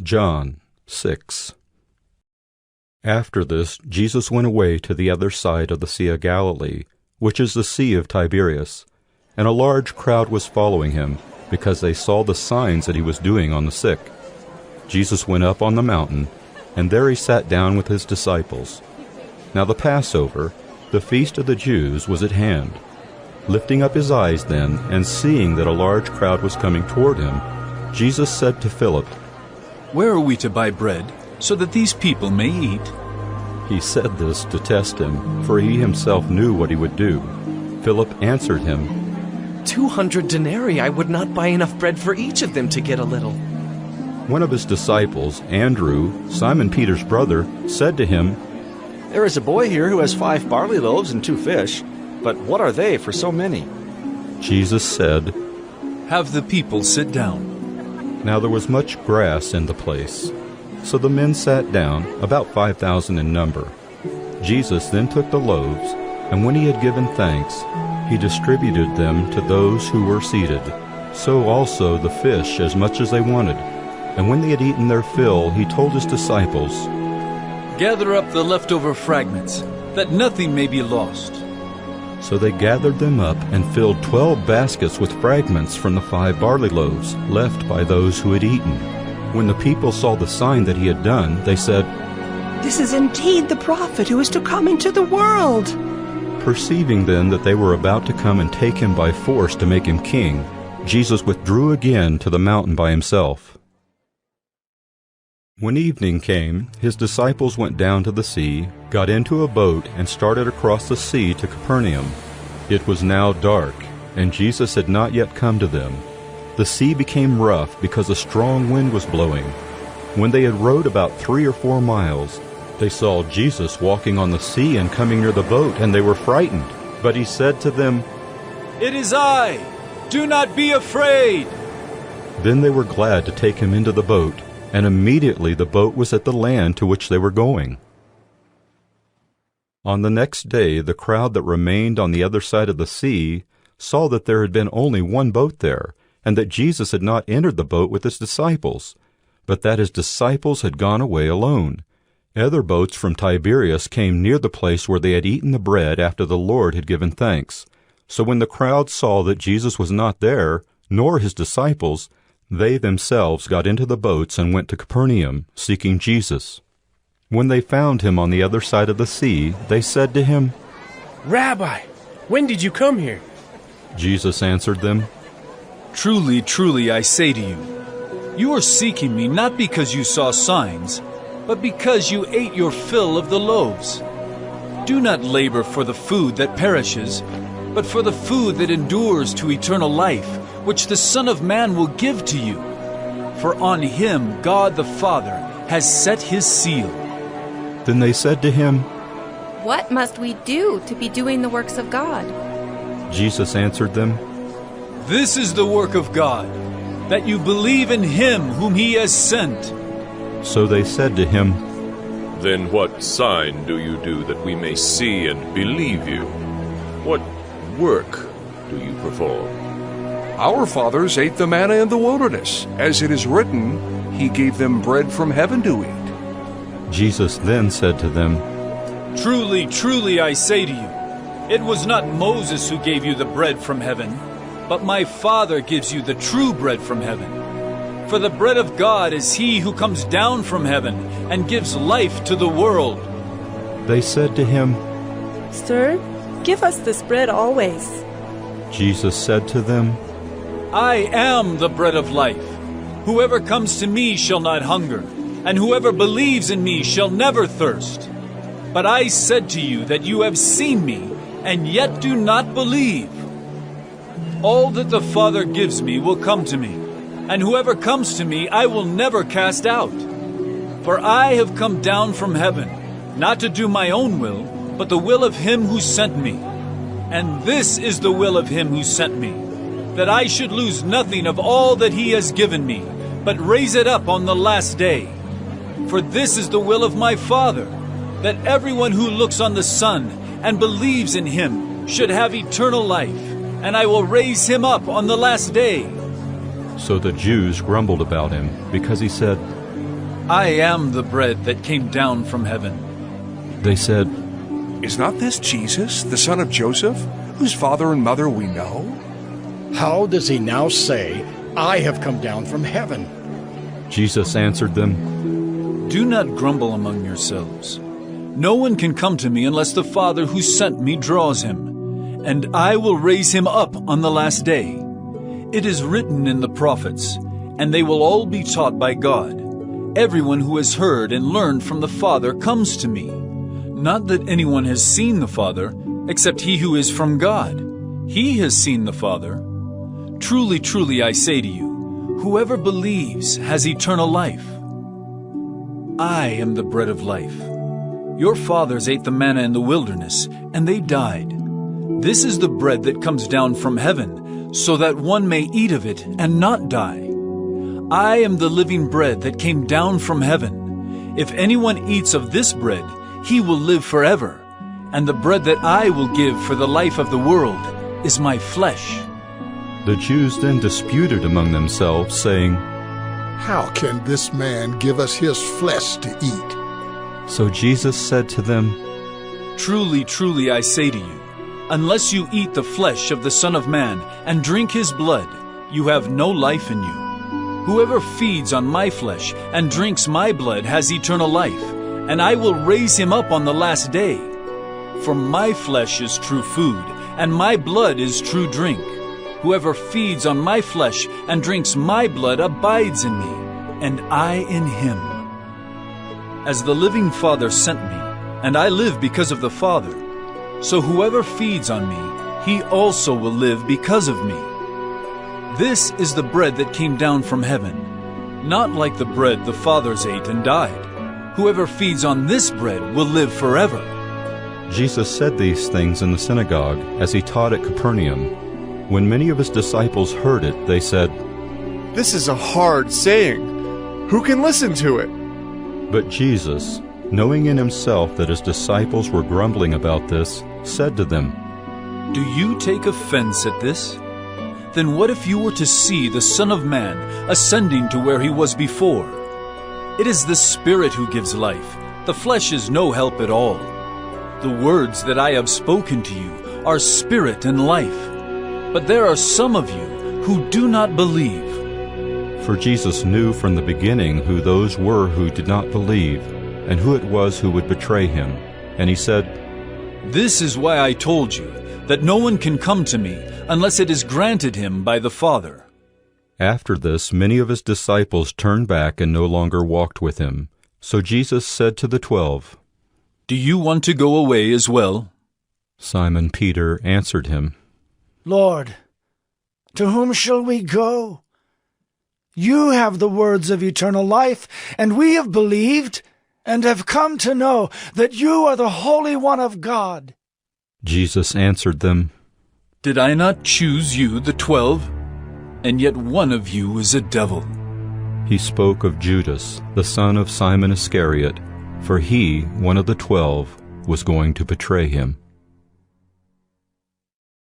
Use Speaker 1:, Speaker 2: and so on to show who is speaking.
Speaker 1: John 6. After this, Jesus went away to the other side of the Sea of Galilee, which is the Sea of Tiberias, and a large crowd was following him, because they saw the signs that he was doing on the sick. Jesus went up on the mountain, and there he sat down with his disciples. Now the Passover, the feast of the Jews, was at hand. Lifting up his eyes then, and seeing that a large crowd was coming toward him, Jesus said to Philip,
Speaker 2: "Where are we to buy bread, so that these people may eat?"
Speaker 1: He said this to test him, for he himself knew what he would do. Philip answered him,
Speaker 3: 200 denarii I would not buy enough bread for each of them to get a little.
Speaker 1: One of his disciples, Andrew, Simon Peter's brother, said to him,
Speaker 4: "There is a boy here who has 5 barley loaves and 2 fish, but what are they for so many?"
Speaker 1: Jesus said,
Speaker 2: "Have the people sit down."
Speaker 1: Now there was much grass in the place. So the men sat down, about 5,000 in number. Jesus then took the loaves, and when he had given thanks, he distributed them to those who were seated. So also the fish, as much as they wanted. And when they had eaten their fill, he told his disciples,
Speaker 2: "Gather up the leftover fragments, that nothing may be lost."
Speaker 1: So they gathered them up and filled 12 baskets with fragments from the 5 barley loaves left by those who had eaten. When the people saw the sign that he had done, they said,
Speaker 5: "This is indeed the prophet who is to come into the world."
Speaker 1: Perceiving then that they were about to come and take him by force to make him king, Jesus withdrew again to the mountain by himself. When evening came, his disciples went down to the sea, got into a boat, and started across the sea to Capernaum. It was now dark, and Jesus had not yet come to them. The sea became rough because a strong wind was blowing. When they had rowed about 3 or 4 miles, they saw Jesus walking on the sea and coming near the boat, and they were frightened. But he said to them,
Speaker 2: "It is I! Do not be afraid!"
Speaker 1: Then they were glad to take him into the boat, and immediately the boat was at the land to which they were going. On the next day, the crowd that remained on the other side of the sea saw that there had been only one boat there, and that Jesus had not entered the boat with his disciples, but that his disciples had gone away alone. Other boats from Tiberias came near the place where they had eaten the bread after the Lord had given thanks. So when the crowd saw that Jesus was not there, nor his disciples, they themselves got into the boats and went to Capernaum, seeking Jesus. When they found him on the other side of the sea, they said to him,
Speaker 6: "Rabbi, when did you come here?"
Speaker 1: Jesus answered them,
Speaker 2: "Truly, truly, I say to you, you are seeking me not because you saw signs, but because you ate your fill of the loaves. Do not labor for the food that perishes, but for the food that endures to eternal life, which the Son of Man will give to you. For on him God the Father has set his seal."
Speaker 1: Then they said to him,
Speaker 7: "What must we do to be doing the works of God?"
Speaker 1: Jesus answered them,
Speaker 2: "This is the work of God, that you believe in him whom he has sent."
Speaker 1: So they said to him,
Speaker 8: "Then what sign do you do that we may see and believe you? What work do you perform?"
Speaker 9: "Our fathers ate the manna in the wilderness. As it is written, he gave them bread from heaven to eat."
Speaker 1: Jesus then said to them,
Speaker 2: "Truly, truly, I say to you, it was not Moses who gave you the bread from heaven, but my Father gives you the true bread from heaven. For the bread of God is he who comes down from heaven and gives life to the world."
Speaker 1: They said to him,
Speaker 5: "Sir, give us this bread always."
Speaker 1: Jesus said to them,
Speaker 2: "I am the bread of life. Whoever comes to me shall not hunger, and whoever believes in me shall never thirst. But I said to you that you have seen me, and yet do not believe. All that the Father gives me will come to me, and whoever comes to me I will never cast out. For I have come down from heaven, not to do my own will, but the will of him who sent me. And this is the will of him who sent me, that I should lose nothing of all that he has given me, but raise it up on the last day. For this is the will of my Father, that everyone who looks on the Son and believes in him should have eternal life, and I will raise him up on the last day."
Speaker 1: So the Jews grumbled about him, because he said,
Speaker 2: I am the bread that came down from heaven.
Speaker 1: They said,
Speaker 9: Is not this Jesus, the son of Joseph, whose father and mother we know?
Speaker 10: How does he now say, I have come down from heaven?
Speaker 1: Jesus answered them,
Speaker 2: Do not grumble among yourselves. No one can come to me unless the Father who sent me draws him, and I will raise him up on the last day. It is written in the prophets, and they will all be taught by God. Everyone who has heard and learned from the Father comes to me. Not that anyone has seen the Father, except he who is from God. He has seen the Father. Truly, truly, I say to you, whoever believes has eternal life. I am the bread of life. Your fathers ate the manna in the wilderness, and they died. This is the bread that comes down from heaven, so that one may eat of it and not die. I am the living bread that came down from heaven. If anyone eats of this bread, he will live forever. And the bread that I will give for the life of the world is my flesh.
Speaker 1: The Jews then disputed among themselves, saying,
Speaker 11: How can this man give us his flesh to eat?
Speaker 1: So Jesus said to them,
Speaker 2: Truly, truly, I say to you, unless you eat the flesh of the Son of Man and drink his blood, you have no life in you. Whoever feeds on my flesh and drinks my blood has eternal life, and I will raise him up on the last day. For my flesh is true food, and my blood is true drink. Whoever feeds on my flesh and drinks my blood abides in me, and I in him. As the living Father sent me, and I live because of the Father, so whoever feeds on me, he also will live because of me. This is the bread that came down from heaven, not like the bread the fathers ate and died. Whoever feeds on this bread will live forever.
Speaker 1: Jesus said these things in the synagogue as he taught at Capernaum. When many of his disciples heard it, they said,
Speaker 12: This is a hard saying. Who can listen to it?
Speaker 1: But Jesus, knowing in himself that his disciples were grumbling about this, said to them,
Speaker 2: Do you take offense at this? Then what if you were to see the Son of Man ascending to where he was before? It is the Spirit who gives life. The flesh is no help at all. The words that I have spoken to you are spirit and life. But there are some of you who do not believe.
Speaker 1: For Jesus knew from the beginning who those were who did not believe, and who it was who would betray him. And he said,
Speaker 2: This is why I told you that no one can come to me unless it is granted him by the Father.
Speaker 1: After this, many of his disciples turned back and no longer walked with him. So Jesus said to the 12,
Speaker 2: Do you want to go away as well?
Speaker 1: Simon Peter answered him,
Speaker 13: Lord, to whom shall we go? You have the words of eternal life, and we have believed and have come to know that you are the Holy One of God.
Speaker 1: Jesus answered them,
Speaker 2: Did I not choose you, the 12? And yet one of you is a devil.
Speaker 1: He spoke of Judas, the son of Simon Iscariot, for he, one of the 12, was going to betray him.